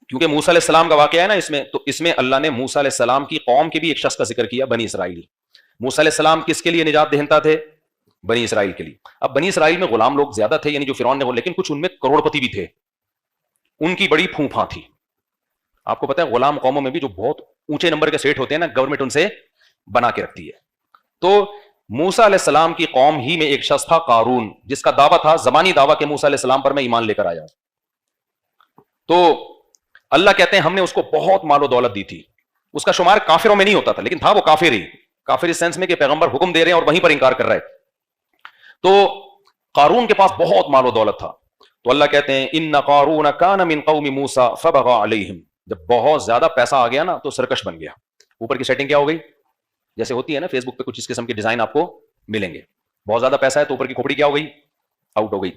کیونکہ موسیٰ علیہ السلام کا واقعہ ہے نا اس میں، تو اس میں اللہ نے موسیٰ علیہ السلام کی قوم کے بھی ایک شخص کا ذکر کیا، بنی اسرائیل. موسیٰ علیہ السلام کس کے لیے نجات دہندہ تھے؟ بنی اسرائیل کے لیے. اب بنی اسرائیل میں غلام لوگ زیادہ تھے، یعنی جو فرعون نے، لیکن کچھ ان میں کروڑ پتی بھی تھے، ان کی بڑی پھوپھاں تھی. آپ کو پتا ہے غلام قوموں میں بھی جو بہت اونچے نمبر کے سیٹ ہوتے ہیں نا، گورنمنٹ ان سے بنا کے رکھتی ہے. تو موسیٰ علیہ السلام کی قوم ہی میں ایک شخص تھا قارون، جس کا دعویٰ تھا، زبانی دعویٰ کہ موسیٰ علیہ السلام پر میں ایمان لے کر آیا. تو اللہ کہتے ہیں ہم نے اس کو بہت مال و دولت دی تھی. اس کا شمار کافروں میں نہیں ہوتا تھا، لیکن تھا وہ کافر ہی، کافر اس سینس میں کہ پیغمبر حکم دے رہے ہیں اور وہیں پر انکار کر رہا ہے. تو قارون کے پاس بہت مال و دولت تھا. تو اللہ کہتے ہیں ان قارون کان من قوم موسیٰ فبغى علیہم. جب بہت زیادہ پیسہ آ گیا نا تو سرکش بن گیا. اوپر کی سیٹنگ کیا ہو گئی؟ جیسے ہوتی ہے نا فیس بک پہ کچھ اس قسم کے ڈیزائن آپ کو ملیں گے. بہت زیادہ پیسہ ہے تو اوپر کی کھوپڑی کیا ہو گئی؟ آؤٹ ہو گئی.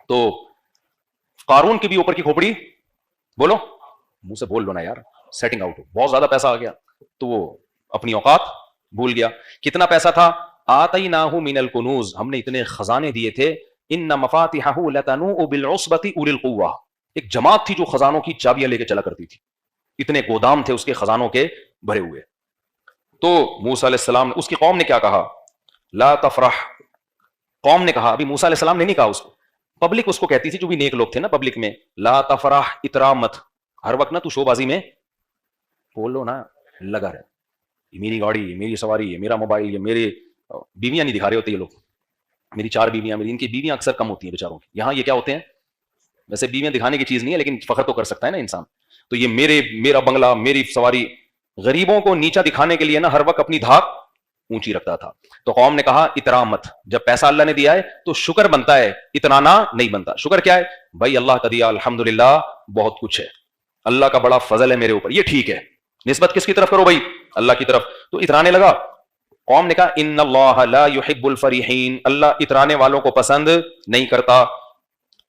تو قارون کی بھی اوپر کی کھوپڑی، بولو منہ سے بول لو نا یار، سیٹنگ آؤٹ ہو. بہت زیادہ پیسہ آ گیا تو وہ اپنی اوقات بھول گیا. کتنا پیسہ تھا؟ آتیناہ من الکنوز، ہم نے اتنے خزانے دیے تھے. ان مفاتحہ لتنوء بالعصبۃ اولي القوہ، ایک جماعت تھی جو خزانوں کی چابیاں لے کے چلا کرتی تھی. اتنے گودام تھے اس کے خزانوں کے بھرے ہوئے. تو موسیٰ علیہ السلام نے، اس کی قوم نے کیا کہا؟ لا تفرح. قوم نے کہا، ابھی موسیٰ علیہ السلام نے نہیں کہا اس کو، پبلک اس کو کہتی تھی، جو بھی نیک لوگ تھے نا پبلک میں، لا تفرح، اترا مت. ہر وقت نا تو شو بازی میں بولو نا لگا رہے، یہ میری گاڑی، یہ میری سواری، یہ میرا موبائل، یہ میرے بیویاں نہیں دکھا رہے ہوتے یہ لوگ، میری 4 بیویاں، میری. ان کی بیویاں اکثر کم ہوتی ہیں بیچاروں کی. یہاں یہ کیا ہوتے ہیں؟ ویسے بیویاں دکھانے کی چیز نہیں ہے، لیکن فخر تو کر سکتا ہے نا انسان. تو یہ میرا بنگلہ، میری سواری. غریبوں کو نیچا دکھانے کے لیے نا ہر وقت اپنی دھاک اونچی رکھتا تھا. تو قوم نے کہا اترا مت. جب پیسہ اللہ نے دیا ہے تو شکر بنتا ہے، اتنانا نہیں بنتا. شکر کیا ہے بھائی؟ اللہ کا دیا الحمدللہ بہت کچھ ہے، اللہ کا بڑا فضل ہے میرے اوپر، یہ ٹھیک ہے. نسبت کس کی طرف کرو بھائی؟ اللہ کی طرف. تو اترانے لگا. قوم نے کہا ان اللہ لا يحب الفریحین، اللہ اترانے والوں کو پسند نہیں کرتا.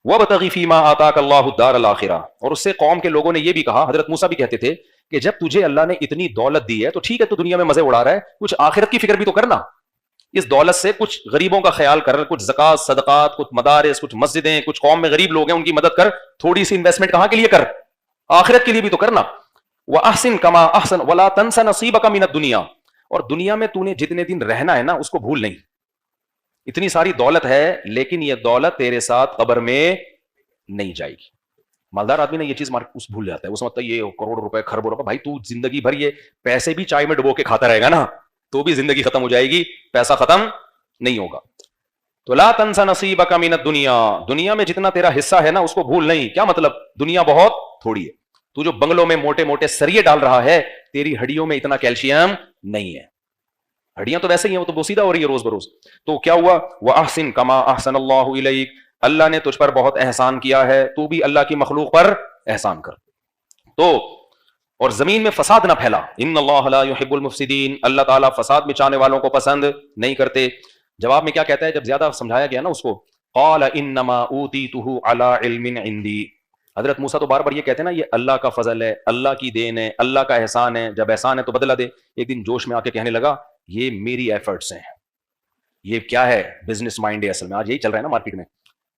وابتغ فیما آتاک اللہ الدار الآخرہ. اور اس سے قوم کے لوگوں نے یہ بھی کہا، حضرت موسیٰ بھی کہتے تھے کہ جب تجھے اللہ نے اتنی دولت دی ہے تو ٹھیک ہے، تو دنیا میں مزے اڑا رہا ہے، کچھ آخرت کی فکر بھی تو کرنا. اس دولت سے کچھ غریبوں کا خیال کر، کچھ زکوٰۃ، صدقات، کچھ مدارس، کچھ مسجدیں، کچھ قوم میں غریب لوگ ہیں ان کی مدد کر. تھوڑی سی انویسٹمنٹ کہاں کے لیے کر؟ آخرت کے لیے بھی تو کرنا. وَأَحْسِن كَمَا أَحْسَنَ وَلَا تَنْسَ نَصِيبَكَ مِنَ الدُّنْيَا. اور دنیا میں تو نے جتنے دن رہنا ہے نا اس کو بھول نہیں. اتنی ساری دولت ہے لیکن یہ دولت تیرے ساتھ قبر میں نہیں جائے گی. مالدار آدمی نے یہ چیز اس بھول جاتا ہے، وہ سمجھتا ہے یہ کروڑ روپے، خربوں روپے. بھائی تو زندگی بھر یہ پیسے بھی چائے میں ڈبو کے کھاتا رہے گا نا تو بھی زندگی ختم ہو جائے گی، پیسہ ختم نہیں ہوگا. تو لا تنس نصیبک من الدنیا، دنیا میں جتنا تیرا حصہ ہے نا اس کو بھول نہیں. کیا مطلب؟ دنیا بہت تھوڑی ہے. تو جو بنگلوں میں موٹے موٹے سریے ڈال رہا ہے، تیری ہڈیوں میں اتنا کیلشیم نہیں ہے. ہڈیاں تو ویسے ہی ہیں، وہ تو بوسیدہ ہو رہی ہے روز بروز. تو کیا ہوا؟ وَأَحْسِن كَمَا أَحْسَنَ اللَّهُ إِلَيْكَ، اللہ نے تجھ پر بہت احسان کیا ہے، تو بھی اللہ کی مخلوق پر احسان کر. تو اور زمین میں فساد نہ پھیلا. ان اللہ لا يحب المفسدین، اللہ تعالیٰ فساد مچانے والوں کو پسند نہیں کرتے. جواب میں کیا کہتا ہے جب زیادہ سمجھایا گیا نا اس کو؟ قال انما اوتیتہ علی علم عندی. حضرت موسیٰ تو بار بار یہ کہتے ہیں نا یہ اللہ کا فضل ہے، اللہ کی دین ہے، اللہ کا احسان ہے، جب احسان ہے تو بدلہ دے. ایک دن جوش میں آ کے کہنے لگا یہ میری ایفرٹس ہیں. یہ کیا ہے؟ بزنس مائنڈ ہے اصل میں. آج یہی چل رہا ہے نا مارکیٹ میں.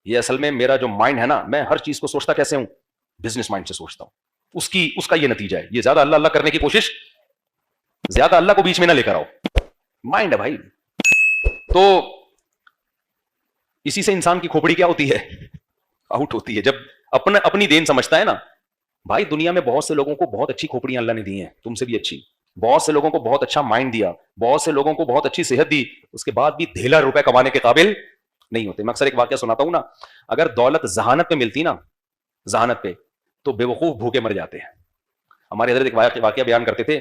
یہ اصل میں میرا جو مائنڈ ہے نا، میں ہر چیز کو سوچتا کیسے ہوں؟ بزنس مائنڈ سے سوچتا ہوں. اس کا یہ نتیجہ ہے. یہ زیادہ اللہ اللہ کرنے کی کوشش، زیادہ اللہ کو بیچ میں نہ لے کر آؤ. مائنڈ ہے بھائی. تو اسی سے انسان کی کھوپڑی کیا ہوتی ہے؟ آؤٹ ہوتی ہے. جب اپنی دین سمجھتا ہے نا. بھائی دنیا میں بہت سے لوگوں کو بہت اچھی کھوپڑیاں اللہ نے دی ہیں، تم سے بھی اچھی. بہت سے لوگوں کو بہت اچھا مائنڈ دیا، بہت سے لوگوں کو بہت اچھی صحت دی، اس کے بعد بھی ڈھیلا روپے کمانے کے قابل نہیں ہوتے. میں اکثر ایک واقعہ سناتا ہوں نا، اگر دولت ذہانت پہ ملتی نا، ذہانت پہ، تو بے وقوف بھوکے مر جاتے ہیں. ہمارے حضرت ایک واقعہ بیان کرتے تھے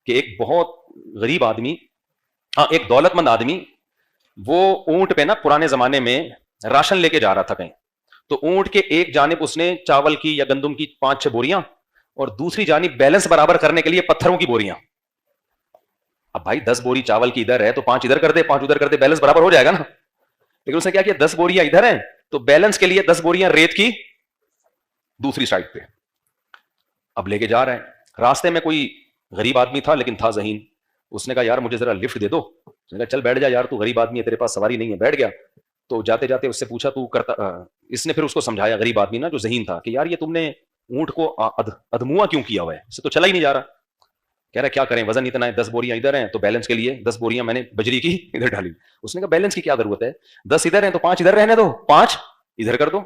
کہ ایک بہت غریب آدمی، ایک دولت مند آدمی، وہ اونٹ پہ نا پرانے زمانے میں راشن لے کے جا رہا تھا کہیں. تو اونٹ کے ایک جانب اس نے چاول کی یا گندم کی 5-6 بوریاں، اور دوسری جانب بیلنس برابر کرنے کے لیے پتھروں کی بوریاں. اب بھائی 10 بوری چاول کی ادھر ہے تو 5 ادھر کر دے، 5 ادھر کر دے، بیلنس برابر ہو جائے گا نا. لیکن اس نے کیا کیا، 10 بوریاں ادھر ہیں تو بیلنس کے لیے 10 بوریاں ریت کی دوسری سائڈ پہ. اب لے کے جا رہے ہیں. راستے میں کوئی غریب آدمی تھا لیکن تھا ذہین. اس نے کہا یار مجھے ذرا لفٹ دے دو. اس نے کہا چل بیٹھ جا یار، تو غریب آدمی ہے، تیرے پاس سواری نہیں ہے. بیٹھ گیا. تو جاتے جاتے اس سے پوچھا تو کرتا، اس نے پھر اس کو سمجھایا، غریب آدمی نا جو ذہین تھا، کہ یار یہ تم نے اونٹ کو ادموا کیوں کیا ہوا ہے, اسے تو چلا ہی نہیں جا رہا. کہہ رہا کیا کریں, وزن اتنا ہے, 10 بوریاں ادھر ہیں تو بیلنس کے لیے 10 بوریاں میں نے بجری کی ادھر ڈالی. اس نے کہا بیلنس کی کیا ضرورت ہے, 10 ادھر ہیں تو 5 ادھر رہنے دو, 5 ادھر کر دو.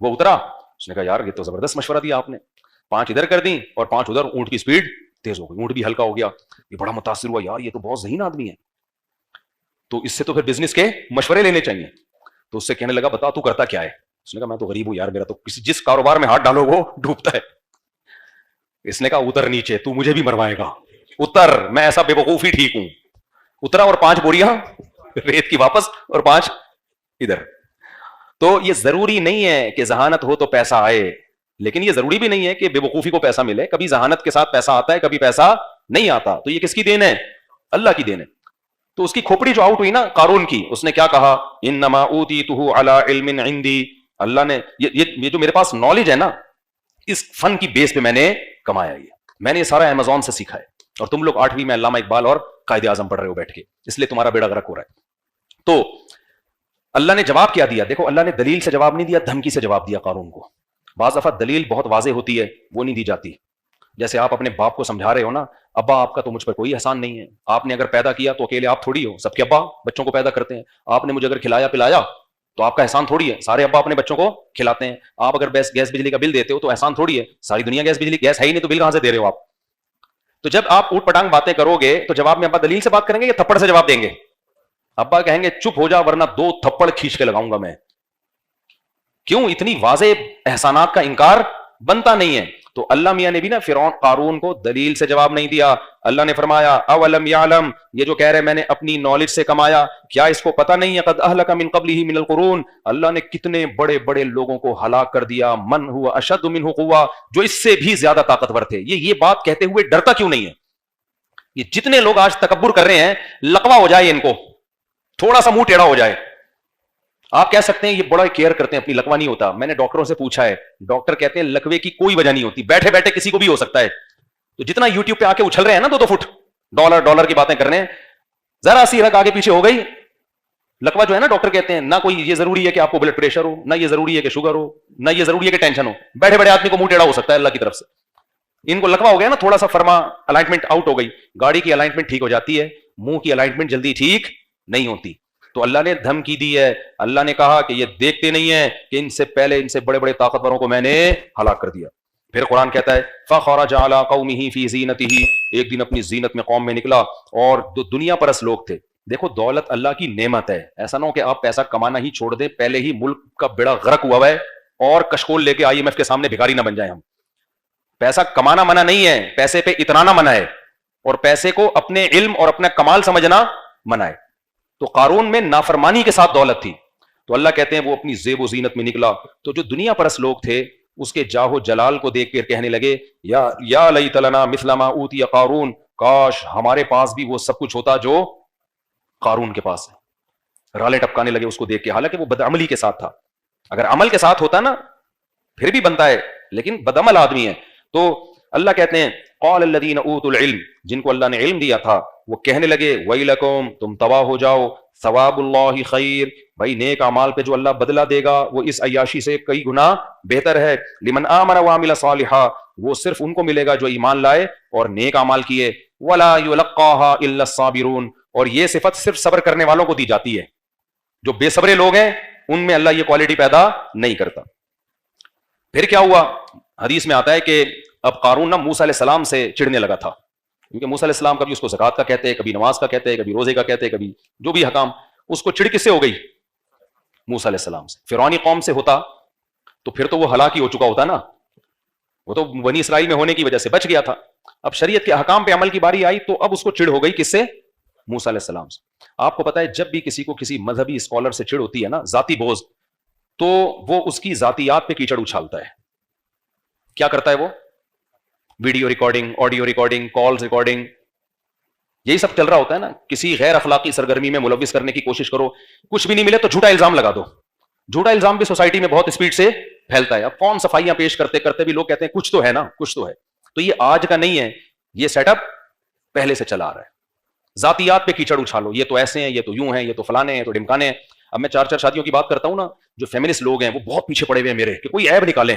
وہ اترا, اس نے کہا یار یہ تو زبردست مشورہ دیا آپ نے, 5 ادھر کر دیں اور 5 ادھر. اونٹ کی سپیڈ تیز ہو گئی, اونٹ بھی ہلکا ہو گیا. یہ بڑا متاثر ہوا, یار یہ تو بہت ذہین آدمی ہے, تو اس سے تو پھر بزنس کے مشورے لینے چاہیے. تو اس سے کہنے لگا بتا تو کرتا کیا ہے. اس نے کہا میں تو غریب ہوں یار, میرا تو جس کاروبار میں ہاتھ ڈالو وہ ڈوبتا ہے. اس نے کہا اتر نیچے, تو مجھے بھی مروائے گا, اتر, میں ایسا بے وقوف ہی ٹھیک ہوں. اترا اور 5 بوریاں ریت کی واپس اور 5 ادھر. تو یہ ضروری نہیں ہے کہ ذہانت ہو تو پیسہ آئے, لیکن یہ ضروری بھی نہیں ہے کہ بے وقوفی کو پیسہ ملے. کبھی ذہانت کے ساتھ پیسہ آتا ہے, کبھی پیسہ نہیں آتا. تو یہ کس کی دین ہے؟ اللہ کی دین ہے. تو اس کی کھوپڑی جو آؤٹ ہوئی نا قارون کی, اس نے کیا کہا, انما اوتیتہ علی علم عندی, اللہ نے یہ جو میرے پاس نالج ہے نا, اس فن کی بیس پہ میں نے کمایا, یہ میں نے یہ سارا امیزون سے سیکھا ہے. اور تم لوگ 8ویں میں علامہ اقبال اور قائد اعظم پڑھ رہے ہو بیٹھ کے, اس لیے تمہارا بیڑا غرق ہو رہا ہے. تو اللہ نے جواب کیا دیا؟ دیکھو اللہ نے دلیل سے جواب نہیں دیا, دھمکی سے جواب دیا قارون کو. بعض دفعہ دلیل بہت واضح ہوتی ہے, وہ نہیں دی جاتی. جیسے آپ اپنے باپ کو سمجھا رہے ہو نا, ابا آپ کا تو مجھ پر کوئی احسان نہیں ہے, آپ نے اگر پیدا کیا تو اکیلے آپ تھوڑی ہو, سب کے ابا بچوں کو پیدا کرتے ہیں. آپ نے مجھے اگر کھلایا پلایا تو آپ کا احسان تھوڑی ہے, سارے ابا اپنے بچوں کو کھلاتے ہیں. آپ اگر گیس بجلی کا بل دیتے ہو تو احسان تھوڑی ہے, ساری دنیا گیس ہے ہی نہیں تو بل کہاں سے دے رہے ہو آپ. تو جب آپ اوٹ پٹانگ باتیں کرو گے تو جواب میں ابا دلیل سے بات کریں گے یا تھپڑ سے جواب دیں گے؟ ابا کہیں گے چپ ہو جا ورنہ 2 تھپڑ کھینچ کے لگاؤں گا میں. کیوں؟ اتنی واضح احسانات کا انکار بنتا نہیں ہے. تو اللہ میاں نے بھی نا فرعون قارون کو دلیل سے جواب نہیں دیا. اللہ نے فرمایا اولم یعلم, یہ جو کہہ رہے میں نے اپنی نالج سے کمایا, کیا اس کو پتہ نہیں ہے قد اہلک من قبلہ من القرون, اللہ نے کتنے بڑے بڑے لوگوں کو ہلاک کر دیا, من ہوا اشد منہ قوہ, جو اس سے بھی زیادہ طاقتور تھے. یہ بات کہتے ہوئے ڈرتا کیوں نہیں ہے؟ یہ جتنے لوگ آج تکبر کر رہے ہیں, لقوہ ہو جائے ان کو, تھوڑا سا منہ ٹیڑھا ہو جائے. آپ کہہ سکتے ہیں یہ بڑا کیئر کرتے ہیں اپنی, لقوہ نہیں ہوتا. میں نے ڈاکٹروں سے پوچھا ہے, ڈاکٹر کہتے ہیں لقوے کی کوئی وجہ نہیں ہوتی, بیٹھے بیٹھے کسی کو بھی ہو سکتا ہے. تو جتنا یوٹیوب پہ آ کے اچھل رہے ہیں نا 2 فٹ ڈالر کی باتیں کر رہے ہیں, ذرا سی رگ آگے پیچھے ہو گئی, لقوہ جو ہے نا ڈاکٹر کہتے ہیں, نہ کوئی یہ ضروری ہے کہ آپ کو بلڈ پریشر ہو, نہ یہ ضروری ہے کہ شوگر ہو, نہ یہ ضروری ہے کہ ٹینشن ہو. بیٹھے بیٹھے آدمی کو منہ ٹیڑھا ہو سکتا ہے اللہ کی طرف سے. ان کو لقوہ ہو گیا نا, تھوڑا سا فرما الائنمنٹ آؤٹ ہو گئی, گاڑی کی الائنمنٹ ٹھیک ہو جاتی ہے, منہ کی الائنمنٹ جلدی ٹھیک نہیں ہوتی. تو اللہ نے دھمکی دی ہے, اللہ نے کہا کہ یہ دیکھتے نہیں ہیں کہ ان سے پہلے ان سے بڑے بڑے طاقتوروں کو میں نے ہلاک کر دیا. پھر قرآن کہتا ہے فخرج علی قومہ فی زینتہ, ایک دن اپنی زینت میں قوم میں نکلا, اور جو دنیا پرست لوگ تھے. دیکھو دولت اللہ کی نعمت ہے, ایسا نہ ہو کہ آپ پیسہ کمانا ہی چھوڑ دیں, پہلے ہی ملک کا بیڑا غرق ہوا ہے اور کشکول لے کے IMF کے سامنے بھکاری نہ بن جائیں ہم. پیسہ کمانا منع نہیں ہے, پیسے پہ اترانا منع ہے, اور پیسے کو اپنے علم اور اپنا کمال سمجھنا منع ہے. تو قارون میں نافرمانی کے ساتھ دولت تھی. تو اللہ کہتے ہیں وہ اپنی زیب و زینت میں نکلا, تو جو دنیا پرست لوگ تھے اس کے جاہ و جلال کو دیکھ کر کہنے لگے یا لیت لنا مثل ما اوتی قارون, کاش ہمارے پاس بھی وہ سب کچھ ہوتا جو قارون کے پاس ہے. رالے ٹپکانے لگے اس کو دیکھ کے, حالانکہ وہ بدعملی کے ساتھ تھا. اگر عمل کے ساتھ ہوتا نا پھر بھی بنتا ہے, لیکن بدعمل آدمی ہے. تو اللہ کہتے ہیں قال الذین اوتوا العلم, جن کو اللہ نے علم دیا تھا, وہ کہنے لگے ویلکم, تم تباہ ہو جاؤ, ثواب اللہ خیر, بھائی نیک اعمال پہ جو اللہ بدلہ دے گا وہ اس عیاشی سے کئی گنا بہتر ہے. لمن آمن وعمل صالحا, وہ صرف ان کو ملے گا جو ایمان لائے اور نیک اعمال کیے. ولا یلقاها الا الصابرون, اور یہ صفت صرف صبر کرنے والوں کو دی جاتی ہے, جو بے صبرے لوگ ہیں ان میں اللہ یہ کوالٹی پیدا نہیں کرتا. پھر کیا ہوا؟ حدیث میں آتا ہے کہ اب قارون نا موسیٰ علیہ السلام سے چڑھنے لگا تھا, کیونکہ موسیٰ علیہ السلام کبھی اس کو زکوٰۃ کا کہتے ہیں, کبھی نماز کا کہتے ہیں, کبھی روزے کا کہتے ہیں, کبھی جو بھی حکام. اس کو چڑھ کس سے ہو گئی؟ موسیٰ علیہ السلام سے. فرعونی قوم سے ہوتا تو پھر تو وہ ہلاک ہی ہو چکا ہوتا نا, وہ تو بنی اسرائیل میں ہونے کی وجہ سے بچ گیا تھا. اب شریعت کے احکام پہ عمل کی باری آئی تو اب اس کو چڑھ ہو گئی کس سے؟ موسیٰ علیہ السلام سے. آپ کو پتا ہے جب بھی کسی کو کسی مذہبی اسکالر سے چڑھ ہوتی ہے نا, ذاتی بوجھ, تو وہ اس کی ذاتیات پہ کیچڑ اچھالتا ہے. کیا کرتا ہے وہ؟ Video recording, audio recording, calls recording, یہی سب چل رہا ہوتا ہے نا. کسی غیر اخلاقی سرگرمی میں ملوث کرنے کی کوشش کرو, کچھ بھی نہیں ملے تو جھوٹا الزام لگا دو. جھوٹا الزام بھی سوسائٹی میں بہت اسپیڈ سے پھیلتا ہے. اب کون صفائیاں پیش کرتے کرتے بھی لوگ کہتے ہیں کچھ تو ہے نا, کچھ تو ہے. تو یہ آج کا نہیں ہے, یہ سیٹ اپ پہلے سے چلا آ رہا ہے. ذاتیات پہ کیچڑ اچھالو, یہ تو ایسے ہیں, یہ تو یوں ہیں, یہ تو فلانے ہیں, تو ڈمکانے ہیں. اب میں 4 شادیوں کی بات کرتا ہوں نا, جو فیمنسٹ لوگ ہیں وہ بہت پیچھے پڑے ہوئے ہیں میرے, کہ کوئی عیب نکالیں.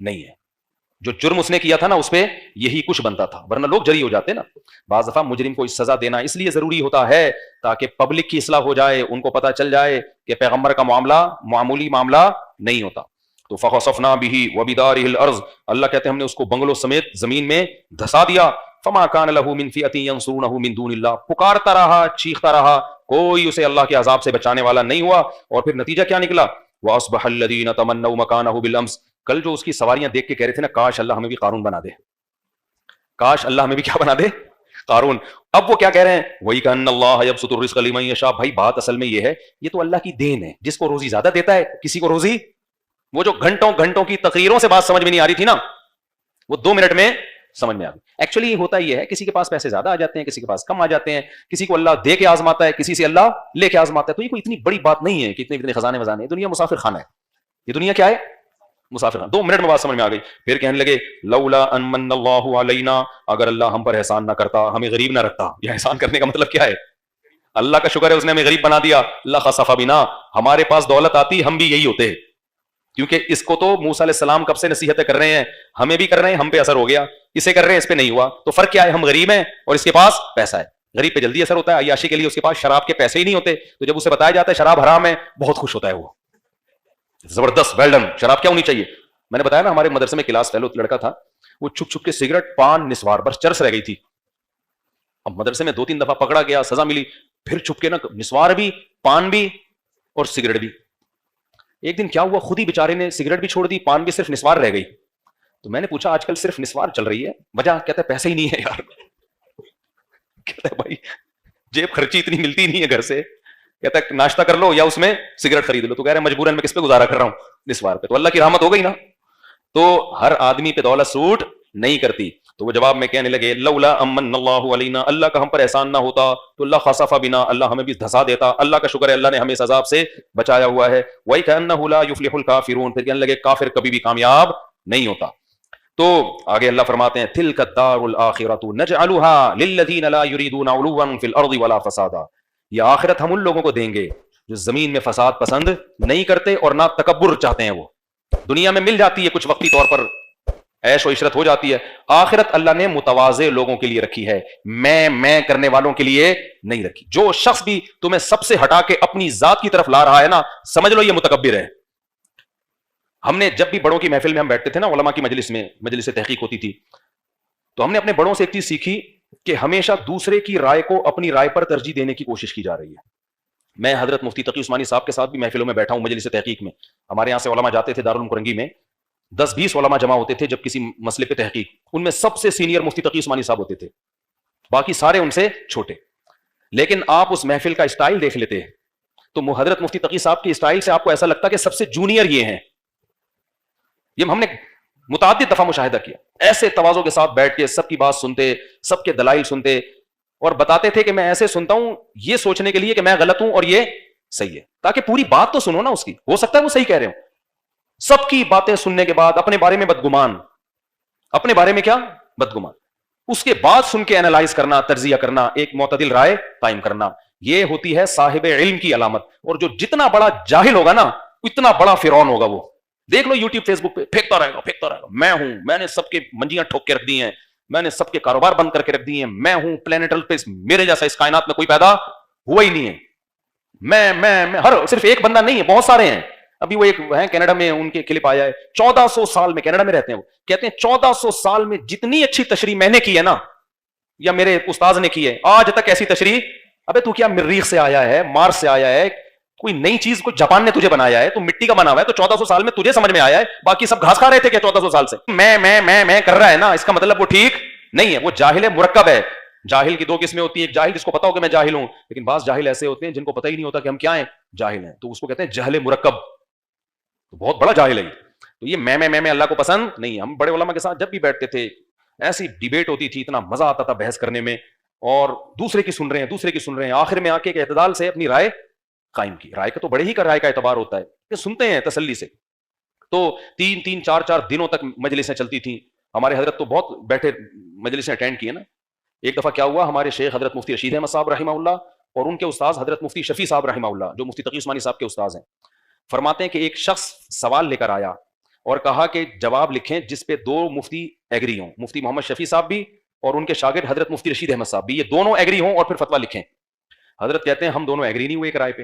نہیں ہے. جو جرم اس نے کیا تھا نا اس پہ یہی کچھ بنتا تھا, ورنہ لوگ جری ہو جاتے نا. بعض دفعہ مجرم کو اس سزا دینا اس لیے ضروری ہوتا ہے تاکہ پبلک کی اصلاح ہو جائے, ان کو پتہ چل جائے کہ پیغمبر کا معاملہ معمولی معاملہ نہیں ہوتا. تو فخسفنا به وبداره الارض, اللہ کہتے ہیں ہم نے اس کو بنگلوں سمیت زمین میں دھسا دیا. فما كان له من فئة ينصرونه من دون الله, پکارتا رہا چیختا رہا, کوئی اسے اللہ کے عذاب سے بچانے والا نہیں ہوا. اور پھر نتیجہ کیا نکلا؟ واصبح الذين تمنوا مكانه بالامس, کل جو اس کی سواریاں دیکھ کے کہہ رہے تھے نا کاش اللہ ہمیں بھی قارون بنا دے, کاش اللہ ہمیں بھی کیا بنا دے, قارون. اب وہ کیا کہہ رہے ہیں؟ وہی کہ ان اللہ یبسط الرزق لمن یشاء. بھائی بات اصل میں یہ ہے, یہ تو اللہ کی دین ہے, جس کو روزی زیادہ دیتا ہے کسی کو روزی. وہ جو گھنٹوں گھنٹوں کی تقریروں سے بات سمجھ میں نہیں آ رہی تھی نا, وہ 2 منٹ میں سمجھ میں آ گئی. ایکچولی ہوتا یہ ہے, کسی کے پاس پیسے زیادہ آ جاتے ہیں, کسی کے پاس کم آ جاتے ہیں, کسی کو اللہ دے کے آزماتا ہے, کسی سے اللہ لے کے آزماتا ہے. تو یہ کوئی اتنی بڑی بات نہیں ہے کہ اتنے خزانے وزانے. یہ دنیا مسافر خانہ ہے, یہ دنیا کیا ہے؟ مسافر خانہ. 2 منٹ میں بات سمجھ میں آ گئی. پھر کہنے لگے لولا ان من اللہ علینا, اگر اللہ ہم پر احسان نہ کرتا, ہمیں غریب نہ رکھتا. یہ احسان کرنے کا مطلب کیا ہے؟ اللہ کا شکر ہے اس نے ہمیں غریب بنا دیا. لخسف بنا, ہمارے پاس دولت آتی ہم بھی یہی ہوتے. کیونکہ اس کو تو موسیٰ علیہ السلام کب سے نصیحتیں کر رہے ہیں, ہمیں بھی کر رہے ہیں, ہم پہ اثر ہو گیا, اسے کر رہے ہیں, اس پہ نہیں ہوا. تو فرق کیا ہے؟ ہم غریب ہیں اور اس کے پاس پیسہ ہے. غریب پہ جلدی اثر ہوتا ہے, عیاشی کے لیے اس کے پاس شراب کے پیسے ہی نہیں ہوتے, تو جب اسے بتایا جاتا ہے شراب حرام ہے بہت خوش ہوتا ہے, وہ زبردست ویل ڈن, شراب کیا ہونی چاہیے. میں نے بتایا نا ہمارے مدرسے میں کلاس فیلو لڑکا تھا, وہ چھپ چھپ کے سگریٹ, پان, نسوار, بس چرس رہ گئی تھی. اب مدرسے میں 2-3 دفعہ پکڑا گیا, سزا ملی, پھر چھپ کے نا نسوار بھی, پان بھی اور سگریٹ بھی. ایک دن کیا ہوا, خود ہی بیچارے نے سگریٹ بھی چھوڑ دی, پان بھی, صرف نسوار رہ گئی. تو میں نے پوچھا آج کل صرف نسوار چل رہی ہے, وجہ؟ کہتا ہے پیسے ہی نہیں ہے یار. کہتا ہے بھائی جیب خرچی اتنی ملتی نہیں ہے گھر سے, کہتا ہے ناشتہ کر لو یا اس میں سگریٹ خرید لو. تو کہہ رہے ہیں مجبوراً میں کس پہ گزارا کر رہا ہوں, نسوار پہ. تو اللہ کی رحمت ہو گئی نا. تو ہر آدمی پہ دولت سوٹ نہیں کرتی. تو وہ جواب میں کہنے لگے لولا امن اللہ علینا, اللہ کا ہم پر احسان نہ ہوتا تو اللہ خسف بنا, اللہ ہمیں بھی دھسا دیتا. اللہ کا شکر ہے اللہ نے ہمیں اس عذاب سے بچایا ہوا ہے. وَإِكَأَنَّهُ لَا يُفْلِحُ الْكَافِرُونَ, پھر کہنے لگے کافر کبھی بھی کامیاب نہیں ہوتا. تو آگے اللہ فرماتے ہیں تِلْكَ الدَّارُ الْآخِرَةُ نَجْعَلُهَا لِلَّذِينَ لَا يُرِيدُونَ عُلُوًّا فِي الْأَرْضِ وَلَا فَسَادًا. یہ آخرت ہم ان لوگوں کو دیں گے جو زمین میں فساد پسند نہیں کرتے اور نہ تکبر چاہتے ہیں. وہ دنیا میں مل جاتی ہے کچھ وقتی طور پر, عیش و عشرت ہو جاتی ہے. آخرت اللہ نے متواضع لوگوں کے لیے رکھی ہے, میں کرنے والوں کے لیے نہیں رکھی. جو شخص بھی تمہیں سب سے ہٹا کے اپنی ذات کی طرف لا رہا ہے نا, سمجھ لو یہ متکبر ہے. ہم نے جب بھی بڑوں کی محفل میں ہم بیٹھتے تھے نا, علماء کی مجلس میں, مجلس تحقیق ہوتی تھی, تو ہم نے اپنے بڑوں سے ایک چیز سیکھی کہ ہمیشہ دوسرے کی رائے کو اپنی رائے پر ترجیح دینے کی کوشش کی جا رہی ہے. میں حضرت مفتی تقی عثمانی صاحب کے ساتھ بھی محفلوں میں بیٹھا ہوں, مجلس تحقیق میں. ہمارے یہاں سے علماء جاتے تھے دارالعلوم کرنگی میں, 10-20 علماء جمع ہوتے تھے جب کسی مسئلے پہ تحقیق. ان میں سب سے سینئر مفتی تقی عثمانی صاحب ہوتے تھے, باقی سارے ان سے چھوٹے. لیکن آپ اس محفل کا اسٹائل دیکھ لیتے ہیں تو حضرت مفتی تقی صاحب کے اسٹائل سے آپ کو ایسا لگتا کہ سب سے جونیئر یہ ہیں. یہ ہم نے متعدد دفعہ مشاہدہ کیا. ایسے تواضع کے ساتھ بیٹھ کے سب کی بات سنتے, سب کے دلائل سنتے, اور بتاتے تھے کہ میں ایسے سنتا ہوں یہ سوچنے کے لیے کہ میں غلط ہوں اور یہ صحیح ہے, تاکہ پوری بات تو سنو نا اس کی, ہو سکتا ہے وہ صحیح کہہ رہے ہوں. سب کی باتیں سننے کے بعد اپنے بارے میں بدگمان, اپنے بارے میں کیا بدگمان, اس کے بعد سن کے انالائز کرنا, تجزیہ کرنا, ایک معتدل رائے قائم کرنا, یہ ہوتی ہے صاحب علم کی علامت. اور جو جتنا بڑا جاہل ہوگا نا اتنا بڑا فرعون ہوگا. وہ دیکھ لو یوٹیوب فیس بک پہ پھینکتا رہے گا, میں ہوں, میں نے سب کے منجیاں ٹھوک کے رکھ دی ہیں, میں نے سب کے کاروبار بند کر کے رکھ دیے ہیں, میں ہوں پلانیٹل پہ, میرے جیسا اس کائنات میں کوئی پیدا ہوا ہی نہیں ہے. میں ہر صرف ایک بندہ نہیں ہے, بہت سارے ہیں. ابھی وہ ایک ہیں کینیڈا میں, ان کے کلپ آیا ہے, 1400 سال میں, کینیڈا میں رہتے ہیں, وہ کہتے ہیں 1400 سال میں جتنی اچھی تشریح میں نے کی ہے نا, یا میرے استاذ نے کی ہے, آج تک ایسی تشریح, ابے تو کیا مریخ سے آیا ہے, مارس سے آیا ہے, کوئی نئی چیز کوئی جاپان نے تجھے بنایا ہے, تو مٹی کا بنا ہوا ہے, تو 1400 سال میں تجھے سمجھ میں آیا ہے, باقی سب گھاس کھا رہے تھے کیا 1400 سال سے؟ میں کر رہا ہے نا, اس کا مطلب وہ ٹھیک نہیں ہے. وہ جاہل ہے, مرکب ہے. جاہل کی 2 قسمیں ہوتی ہیں, ایک جاہل جس کو پتا ہو کہ میں جاہل ہوں, لیکن بعض جاہل ایسے ہوتے ہیں جن کو پتہ ہی نہیں ہوتا کہ ہم کیا ہیں, جاہل ہیں, تو اس کو کہتے ہیں جہل مرکب. تو بہت بڑا جاہل ہے. تو یہ میں اللہ کو پسند نہیں ہے. ہم بڑے علماء کے ساتھ جب بھی بیٹھتے تھے ایسی ڈیبیٹ ہوتی تھی, اتنا مزہ آتا تھا بحث کرنے میں, اور دوسرے کی سن رہے ہیں, آخر میں آ کے اعتدال سے اپنی رائے قائم کی. رائے کا تو بڑے ہی کا رائے کا اعتبار ہوتا ہے کہ سنتے ہیں تسلی سے. تو 3-3 4-4 دنوں تک مجلسیں چلتی تھیں. ہمارے حضرت تو بہت بیٹھے مجلسیں اٹینڈ کیے نا. ایک دفعہ کیا ہوا, ہمارے شیخ حضرت مفتی رشید احمد صاحب رحمہ اللہ اور ان کے استاذ حضرت مفتی شفیع صاحب رحمہ اللہ, جو مفتی تقی عثمانی صاحب کے استاذ ہیں, فرماتے ہیں کہ ایک شخص سوال لے کر آیا اور کہا کہ جواب لکھیں جس پہ دو مفتی ایگری ہوں, مفتی محمد شفیع صاحب بھی اور ان کے شاگرد حضرت مفتی رشید احمد صاحب بھی, یہ دونوں ایگری ہوں اور پھر فتویٰ لکھیں. حضرت کہتے ہیں ہم دونوں ایگری نہیں ہوئے ایک رائے پہ.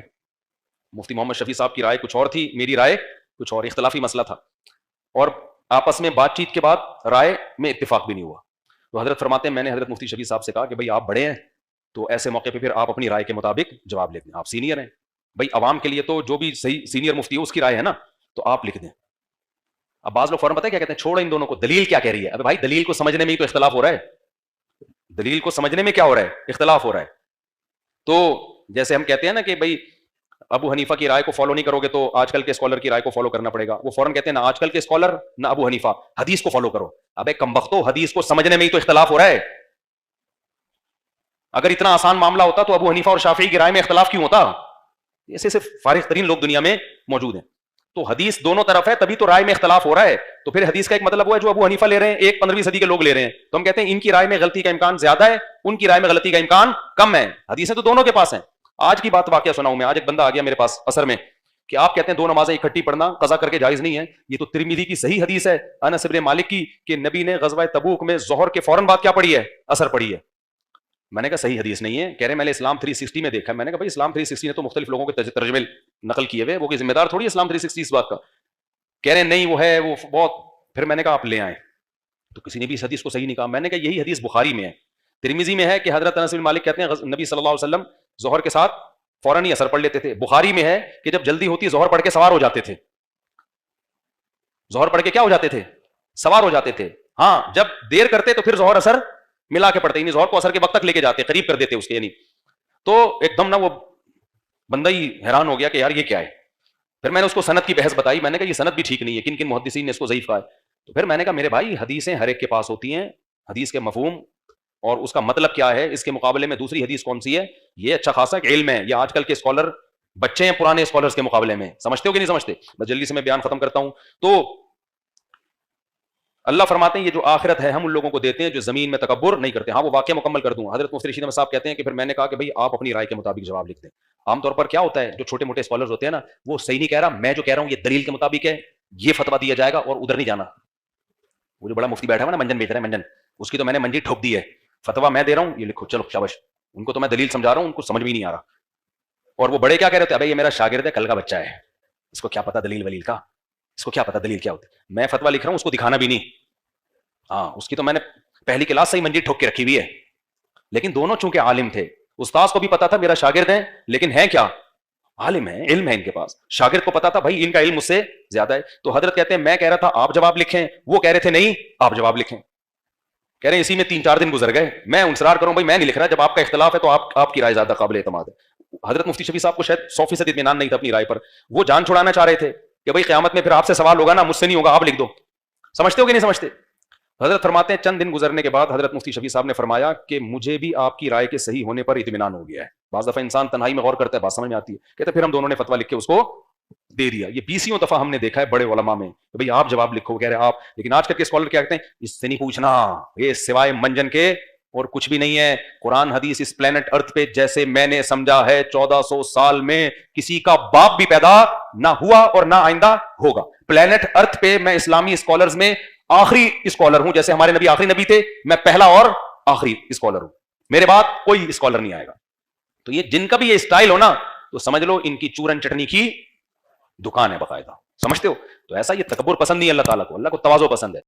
مفتی محمد شفیع صاحب کی رائے کچھ اور تھی, میری رائے کچھ اور, اختلافی مسئلہ تھا, اور آپس میں بات چیت کے بعد رائے میں اتفاق بھی نہیں ہوا. تو حضرت فرماتے ہیں میں نے حضرت مفتی شفیع صاحب سے کہا کہ بھائی آپ بڑے ہیں تو ایسے موقع پہ پھر آپ اپنی رائے کے مطابق جواب لکھ دیں, آپ سینئر ہیں بھائی, عوام کے لیے تو جو بھی صحیح سینئر مفتی ہے اس کی رائے ہے نا, تو آپ لکھ دیں. اب بعض لوگ فوراً پتہ ہے کیا کہتے ہیں, چھوڑو ان دونوں کو, دلیل کیا کہہ رہی ہے. ابے بھائی دلیل کو سمجھنے میں ہی تو اختلاف ہو رہا ہے, دلیل کو سمجھنے میں کیا ہو رہا ہے, اختلاف ہو رہا ہے. تو جیسے ہم کہتے ہیں نا کہ بھائی ابو حنیفہ کی رائے کو فالو نہیں کرو گے تو آج کل کے اسکالر کی رائے کو فالو کرنا پڑے گا, وہ فوراً کہتے ہیں نا آج کل کے اسکالر نہ ابو حنیفہ, حدیث کو فالو کرو. ابے کمبختو, حدیث کو سمجھنے میں ہی تو اختلاف ہو رہا ہے. اگر اتنا آسان معاملہ ہوتا تو ابو حنیفہ اور شافعی کی رائے میں اختلاف کیوں ہوتا؟ ایسے صرف فارغ ترین لوگ دنیا میں موجود ہیں. تو حدیث دونوں طرف ہے تبھی تو رائے میں اختلاف ہو رہا ہے. تو پھر حدیث کا ایک مطلب ہوا ہے جو ابو حنیفہ لے رہے ہیں, ایک 15ویں صدی کے لوگ لے رہے ہیں, تو ہم کہتے ہیں ان کی رائے میں غلطی کا امکان زیادہ ہے, ان کی رائے میں غلطی کا امکان کم ہے. حدیثیں تو دونوں کے پاس ہیں. آج کی بات واقعہ سناؤں میں, آج ایک بندہ آ گیا میرے پاس اثر میں کہ آپ کہتے ہیں دو نمازیں اکٹھی پڑھنا قضا کر کے جائز نہیں ہے. یہ تو ترمذی کی صحیح حدیث ہے انس بن مالک کی کہ نبی نے غزوہ تبوک میں ظہر کے فوراً بعد کیا پڑھی ہے, اثر پڑھی ہے. میں نے کہا صحیح حدیث نہیں ہے. کہہ رہے میں نے اسلام 360 میں دیکھا. میں نے کہا بھائی اسلام 360 نے تو مختلف لوگوں کے ترجمے نقل کیے ہوئے, وہ کوئی ذمہ دار تھوڑی ہے اسلام 360 اس بات کا. کہہ رہے نہیں وہ ہے وہ بہت. پھر میں نے کہا آپ لے آئیں, تو کسی نے بھی اس حدیث کو صحیح نہیں کہا. میں نے کہا یہی حدیث بخاری میں ہے, ترمذی میں ہے کہ حضرت انس بن مالک کہتے ہیں نبی صلی اللہ علیہ وسلم ظہر کے ساتھ فوراً ہی اثر پڑھ لیتے تھے. بخاری میں ہے کہ جب جلدی ہوتی ظہر پڑھ کے سوار ہو جاتے تھے, ظہر پڑھ کے کیا ہو جاتے تھے, سوار ہو جاتے تھے. ہاں جب دیر کرتے تو پھر ظہر اثر ملا کے پڑھتے, یعنی ظہر کو اثر کے وقت تک لے کے جاتے, قریب کر دیتے اس کے. یعنی تو ایک دم نا وہ بندہ ہی حیران ہو گیا کہ یار یہ کیا ہے. پھر میں نے اس کو سند کی بحث بتائی. میں نے کہا یہ سند بھی ٹھیک نہیں ہے, کن کن محدثین نے اس کو ضعیف کہا ہے. تو پھر میں نے کہا میرے بھائی حدیثیں ہر ایک کے پاس ہوتی ہیں, حدیث کے مفہوم اور اس کا مطلب کیا ہے, اس کے مقابلے میں دوسری حدیث کون سی ہے, یہ اچھا خاصا ایک علم ہے. یہ آج کل کے اسکالر بچے ہیں پرانے اسکالرز کے مقابلے میں, سمجھتے ہو کہ نہیں سمجھتے. بس جلدی سے میں بیان ختم کرتا ہوں. تو اللہ فرماتے ہیں یہ جو آخرت ہے ہم ان لوگوں کو دیتے ہیں جو زمین میں تکبر نہیں کرتے. ہاں وہ واقعہ مکمل کر دوں. حضرت مفتی رشید احمد صاحب کہتے ہیں کہ پھر میں نے کہا کہ بھائی آپ اپنی رائے کے مطابق جواب لکھ دیں. عام طور پر کیا ہوتا ہے جو چھوٹے موٹے اسکالرز ہوتے ہیں نا, وہ صحیح نہیں کہہ رہا, میں جو کہہ رہا ہوں یہ دلیل کے مطابق ہے, یہ فتویٰ دیا جائے گا اور ادھر نہیں جانا. وہ جو بڑا مفتی بیٹھا ہوا نا منجن بیچ رہا ہے, منجن, اس کی تو میں نے منجی ٹھوک دی ہے. فتویٰ میں دے رہا ہوں, یہ لکھو چلو شاباش. ان کو تو میں دلیل سمجھا رہا ہوں, ان کو سمجھ بھی نہیں آ رہا. اور وہ بڑے کیا کہہ رہے تھے, ابھی یہ میرا شاگرد ہے, کل کا بچہ ہے, اس کو کیا پتا دلیل ولیل کا, اس کو کیا پتا دلیل کیا ہوتی ہے. میں فتویٰ لکھ رہا ہوں, اس کو دکھانا بھی نہیں. ہاں اس کی تو میں نے پہلی کلاس سے ہی منجی ٹھوک کے رکھی ہوئی ہے. لیکن دونوں چونکہ عالم تھے, استاذ کو بھی پتا تھا میرا شاگرد ہے, لیکن ہے کیا, عالم ہے, علم ہے ان کے پاس. شاگرد کو پتا تھا بھائی ان کا علم مجھ سے زیادہ ہے. تو حضرت کہتے ہیں میں کہہ رہا تھا آپ جواب لکھیں, وہ کہہ رہے تھے نہیں آپ جواب لکھیں. کہہ رہے ہیں اسی میں 3-4 دن گزر گئے. میں انصرار کروں بھائی میں نہیں لکھ رہا, جب آپ کا اختلاف ہے تو آپ کی رائے زیادہ قابل اعتماد ہے. حضرت مفتی شفیع صاحب کو شاید 100% اطمینان نہیں تھا اپنی رائے پر. وہ جان چھڑانا چاہ رہے تھے کہ بھائی قیامت میں پھر آپ سے سوال ہوگا نا, مجھ سے نہیں ہوگا, آپ لکھ دو. سمجھتے ہو کہ نہیں سمجھتے. حضرت فرماتے ہیں چند دن گزرنے کے بعد حضرت مفتی شفیع صاحب نے فرمایا کہ مجھے بھی آپ کی رائے کے صحیح ہونے پر اطمینان ہو گیا ہے. بعض دفعہ انسان تنہائی میں غور کرتا ہے, بات سمجھ میں آتی ہے. کہتے پھر ہم دونوں نے فتویٰ لکھ کے اس کو دے دیا. یہ 20 دفعہ ہم نے دیکھا ہے بڑے علماء میں کہ بھئی آپ جواب لکھو, کہہ رہے آپ. لیکن آج کل کے اسکالر کیا کہتے ہیں, اس سے نہیں پوچھنا, یہ سوائے منجن کے اور کچھ بھی نہیں ہے. قرآن حدیث اس پلانٹ ارتھ پہ جیسے میں نے سمجھا ہے 1400 سال میں کسی کا باپ بھی پیدا نہ ہوا اور نہ آئندہ ہوگا. پلانٹ ارتھ پہ میں اسلامی اسکالرز میں آخری اسکالر ہوں, جیسے ہمارے نبی آخری نبی تھے, میں پہلا اور آخری اسکالر ہوں. میرے بعد کوئی اسکالر نہیں آئے گا. تو یہ جن کا بھی یہ اسٹائل ہو نا, تو سمجھ لو ان کی چورن چٹنی کی دکان ہے باقاعدہ. سمجھتے ہو. تو ایسا یہ تکبر پسند نہیں اللہ تعالیٰ کو, اللہ کو تواضع پسند ہے.